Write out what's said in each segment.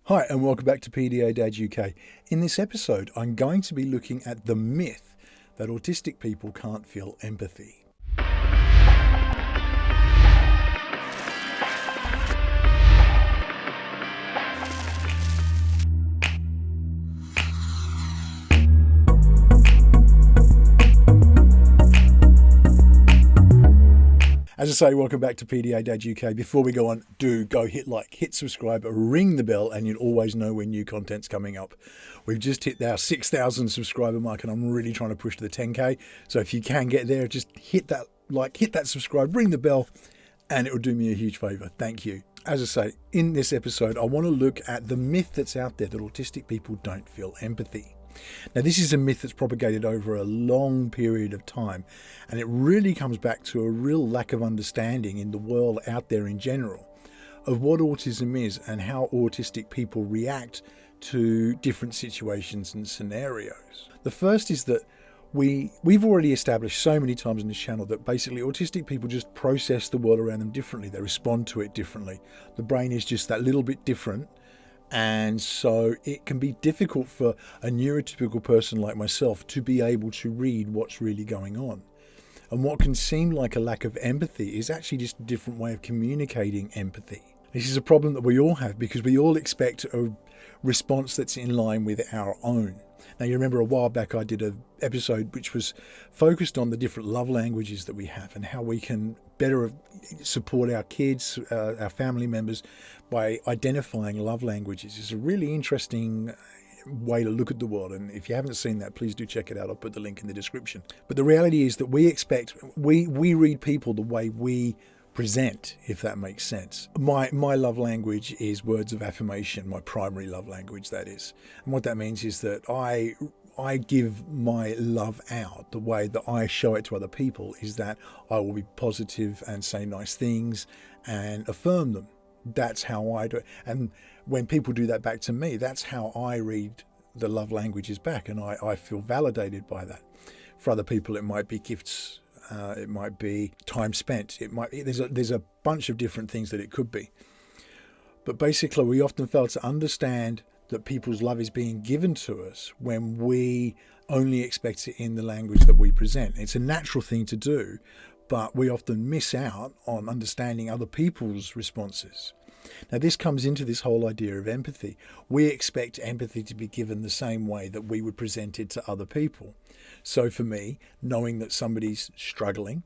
Hi and welcome back to PDA Dad UK. In this episode, I'm going to be looking at the myth that autistic people can't feel empathy. As I say, welcome back to PDA Dad UK. Before we go on, do go hit like, hit subscribe, ring the bell, and you'll always know when new content's coming up. We've just hit our 6,000 subscriber mark, and I'm really trying to push to the 10K. So if you can get there, just hit that like, hit that subscribe, ring the bell, and it will do me a huge favor. Thank you. As I say, in this episode, I want to look at the myth that's out there that autistic people don't feel empathy. Now, this is a myth that's propagated over a long period of time, and it really comes back to a real lack of understanding in the world out there in general of what autism is and how autistic people react to different situations and scenarios. The first is that we've already established so many times on this channel that basically autistic people just process the world around them differently. They respond to it differently. The brain is just that little bit different. And so it can be difficult for a neurotypical person like myself to be able to read what's really going on. And what can seem like a lack of empathy is actually just a different way of communicating empathy. This is a problem that we all have because we all expect a response that's in line with our own. Now, you remember a while back I did an episode which was focused on the different love languages that we have and how we can better support our kids, our family members by identifying love languages. It's a really interesting way to look at the world, and if you haven't seen that, please do check it out. I'll put the link in the description. But the reality is that we read people the way we present, if that makes sense. My love language is words of affirmation, my primary love language, that is. And what that means is that I give my love out. The way that I show it to other people is that I will be positive and say nice things and affirm them. That's how I do it. And when people do that back to me, that's how I read the love languages back, and I feel validated by that. For other people, it might be gifts. It might be time spent. There's a bunch of different things that it could be. But basically, we often fail to understand that people's love is being given to us when we only expect it in the language that we present. It's a natural thing to do, but we often miss out on understanding other people's responses. Now, this comes into this whole idea of empathy. We expect empathy to be given the same way that we would present it to other people. So for me, knowing that somebody's struggling,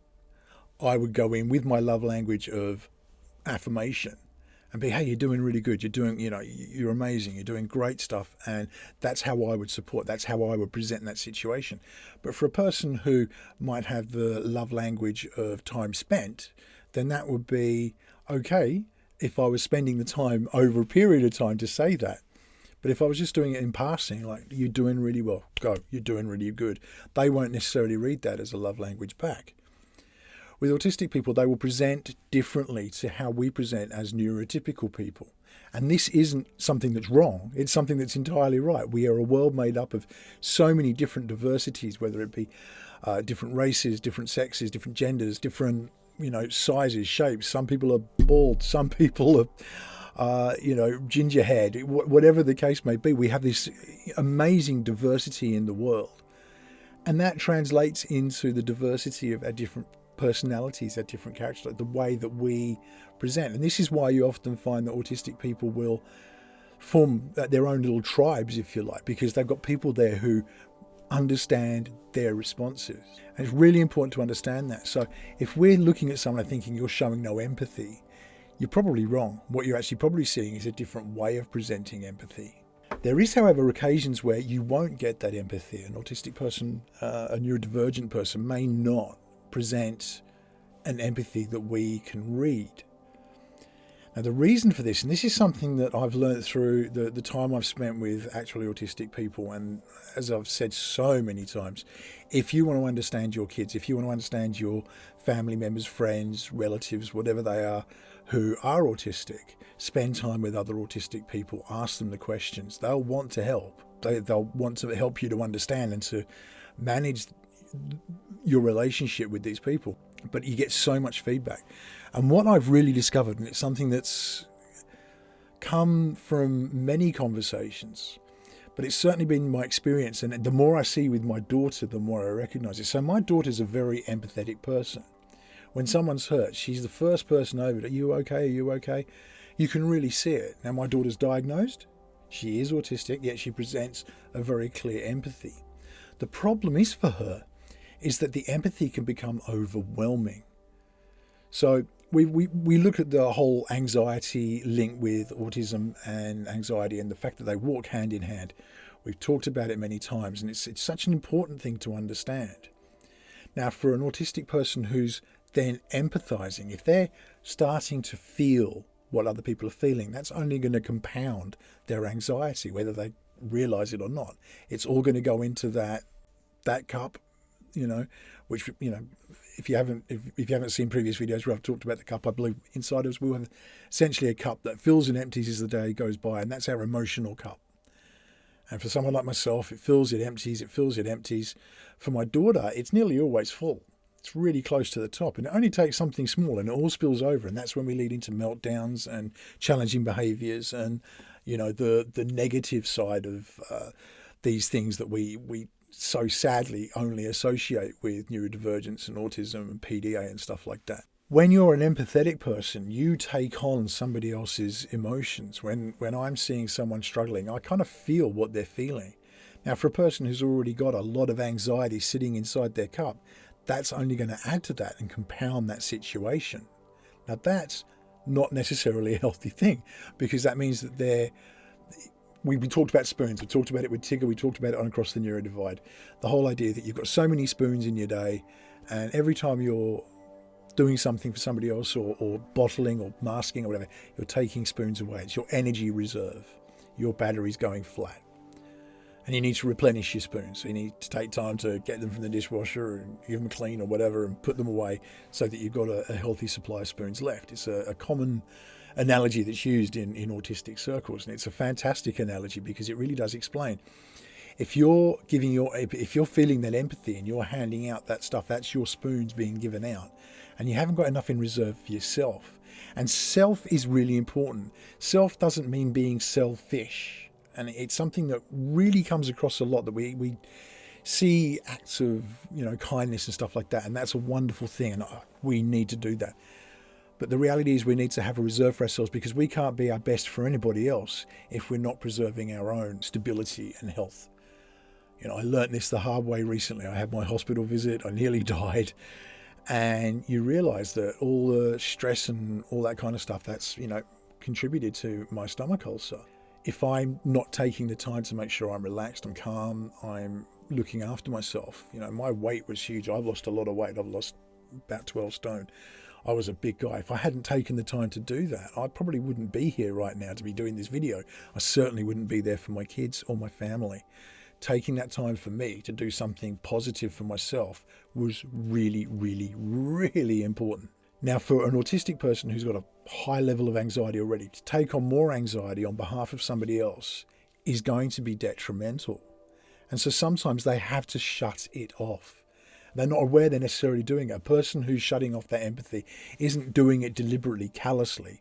I would go in with my love language of affirmation and be, hey, you're doing really good. You're amazing. You're doing great stuff. And that's how I would support. That's how I would present in that situation. But for a person who might have the love language of time spent, then that would be okay if I was spending the time over a period of time to say that. But if I was just doing it in passing, like, you're doing really well, go, you're doing really good, they won't necessarily read that as a love language back. With autistic people, they will present differently to how we present as neurotypical people. And this isn't something that's wrong. It's something that's entirely right. We are a world made up of so many different diversities, whether it be different races, different sexes, different genders, different sizes, shapes. Some people are bald, some people are ginger haired, whatever the case may be. We have this amazing diversity in the world. And that translates into the diversity of our different personalities, our different characters, like the way that we present. And this is why you often find that autistic people will form their own little tribes, if you like, because they've got people there who understand their responses. And it's really important to understand that. So if we're looking at someone and thinking you're showing no empathy, you're probably wrong. What you're actually probably seeing is a different way of presenting empathy. There is, however, occasions where you won't get that empathy. An autistic person, a neurodivergent person, may not present an empathy that we can read. Now, the reason for this, and this is something that I've learned through the time I've spent with actually autistic people, and as I've said so many times, if you want to understand your kids, if you want to understand your family members, friends, relatives, whatever they are, who are autistic, spend time with other autistic people, ask them the questions. They'll want to help. They'll want to help you to understand and to manage your relationship with these people. But you get so much feedback. And what I've really discovered, and it's something that's come from many conversations, but it's certainly been my experience. And the more I see with my daughter, the more I recognize it. So my daughter's a very empathetic person. When someone's hurt, she's the first person over to, "Are you okay? Are you okay?" You can really see it. Now, my daughter's diagnosed. She is autistic, yet she presents a very clear empathy. The problem is for her is that the empathy can become overwhelming. So we look at the whole anxiety link with autism and anxiety and the fact that they walk hand in hand. We've talked about it many times, and it's such an important thing to understand. Now, for an autistic person who's then empathizing, if they're starting to feel what other people are feeling, that's only going to compound their anxiety, whether they realize it or not. It's all going to go into that cup, which, if you haven't seen previous videos where I've talked about the cup, I believe inside us we'll have essentially a cup that fills and empties as the day goes by, and that's our emotional cup. And for someone like myself, it fills, it empties, it fills, it empties. For my daughter, it's nearly always full. It's really close to the top, and it only takes something small and it all spills over, and that's when we lead into meltdowns and challenging behaviours and, the negative side of these things that we so sadly only associate with neurodivergence and autism and PDA and stuff like that. When you're an empathetic person, you take on somebody else's emotions. When I'm seeing someone struggling, I kind of feel what they're feeling. Now, for a person who's already got a lot of anxiety sitting inside their cup, that's only going to add to that and compound that situation. Now, that's not necessarily a healthy thing, because that means that we talked about spoons. We talked about it with Tigger. We talked about it on Across the Neurodivide. The whole idea that you've got so many spoons in your day, and every time you're doing something for somebody else or bottling or masking or whatever, you're taking spoons away. It's your energy reserve. Your battery's going flat. And you need to replenish your spoons. So you need to take time to get them from the dishwasher and give them clean or whatever and put them away so that you've got a healthy supply of spoons left. It's a common analogy that's used in autistic circles, and it's a fantastic analogy because it really does explain. If you're feeling that empathy and you're handing out that stuff, that's your spoons being given out, and you haven't got enough in reserve for yourself. And self is really important. Self doesn't mean being selfish. And it's something that really comes across a lot, that we see acts of kindness and stuff like that, and that's a wonderful thing, and we need to do that. But the reality is we need to have a reserve for ourselves, because we can't be our best for anybody else if we're not preserving our own stability and health. I learnt this the hard way recently. I had my hospital visit, I nearly died, and you realise that all the stress and all that kind of stuff, that's contributed to my stomach ulcer. If I'm not taking the time to make sure I'm relaxed, I'm calm, I'm looking after myself. My weight was huge. I've lost a lot of weight. I've lost about 12 stone. I was a big guy. If I hadn't taken the time to do that, I probably wouldn't be here right now to be doing this video. I certainly wouldn't be there for my kids or my family. Taking that time for me to do something positive for myself was really, really, really important. Now, for an autistic person who's got a high level of anxiety already, to take on more anxiety on behalf of somebody else is going to be detrimental. And so sometimes they have to shut it off. They're not aware they're necessarily doing it. A person who's shutting off that empathy isn't doing it deliberately, callously.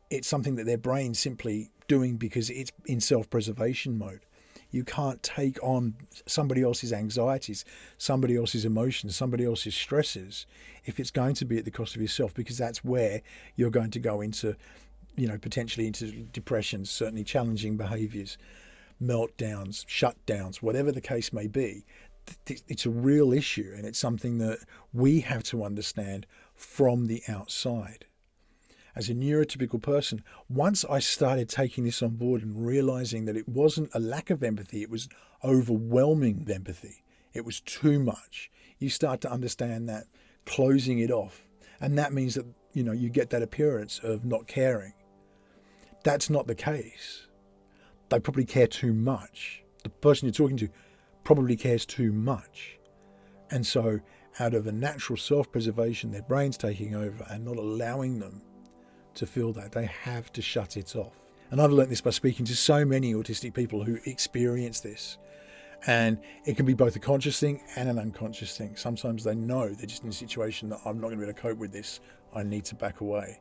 It's something that their brain's simply doing because it's in self-preservation mode. You can't take on somebody else's anxieties, somebody else's emotions, somebody else's stresses if it's going to be at the cost of yourself, because that's where you're going to go into, potentially into depression, certainly challenging behaviours, meltdowns, shutdowns, whatever the case may be. It's a real issue, and it's something that we have to understand from the outside. As a neurotypical person, once I started taking this on board and realizing that it wasn't a lack of empathy, it was overwhelming empathy. It was too much. You start to understand that closing it off. And that means that, you get that appearance of not caring. That's not the case. They probably care too much. The person you're talking to probably cares too much. And so out of a natural self-preservation, their brain's taking over and not allowing them to feel that. They have to shut it off. And I've learned this by speaking to so many autistic people who experience this. And it can be both a conscious thing and an unconscious thing. Sometimes they know they're just in a situation that I'm not going to be able to cope with this. I need to back away.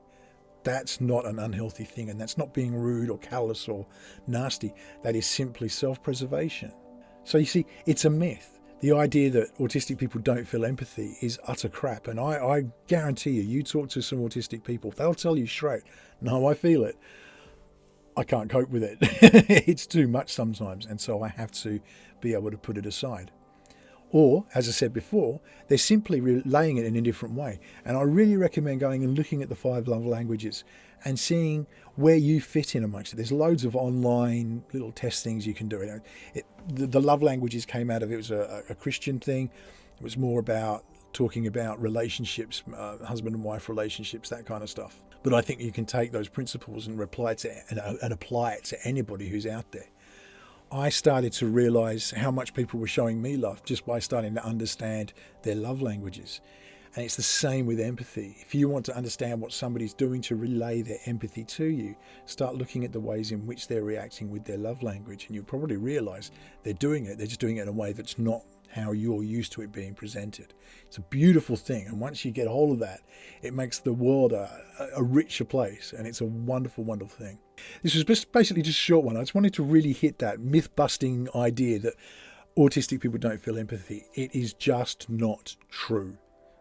That's not an unhealthy thing, and that's not being rude or callous or nasty. That is simply self-preservation. So you see, it's a myth. The idea that autistic people don't feel empathy is utter crap. And I guarantee you talk to some autistic people, they'll tell you straight, no, I feel it. I can't cope with it. It's too much sometimes. And so I have to be able to put it aside. Or, as I said before, they're simply relaying it in a different way. And I really recommend going and looking at the 5 love languages and seeing where you fit in amongst it. There's loads of online little test things you can do. The love languages came out of, it was a Christian thing. It was more about talking about relationships, husband and wife relationships, that kind of stuff. But I think you can take those principles and apply it to anybody who's out there. I started to realise how much people were showing me love just by starting to understand their love languages. And it's the same with empathy. If you want to understand what somebody's doing to relay their empathy to you, start looking at the ways in which they're reacting with their love language, and you'll probably realise they're doing it. They're just doing it in a way that's not how you're used to it being presented. It's a beautiful thing, and once you get a hold of that, it makes the world a richer place, and it's a wonderful, wonderful thing. This was basically just a short one. I just wanted to really hit that myth-busting idea that autistic people don't feel empathy. It is just not true.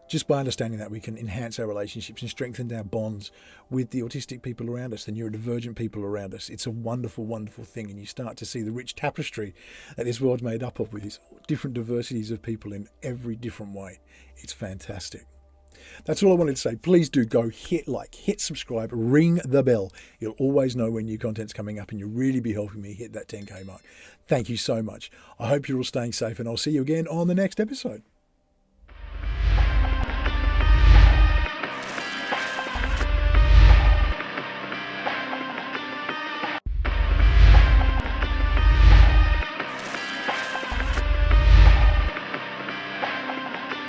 Just by understanding that, we can enhance our relationships and strengthen our bonds with the autistic people around us, the neurodivergent people around us. It's a wonderful, wonderful thing. And you start to see the rich tapestry that this world's made up of, with these different diversities of people in every different way. It's fantastic. That's all I wanted to say. Please do go hit like, hit subscribe, ring the bell. You'll always know when new content's coming up, and you'll really be helping me hit that 10K mark. Thank you so much. I hope you're all staying safe, and I'll see you again on the next episode.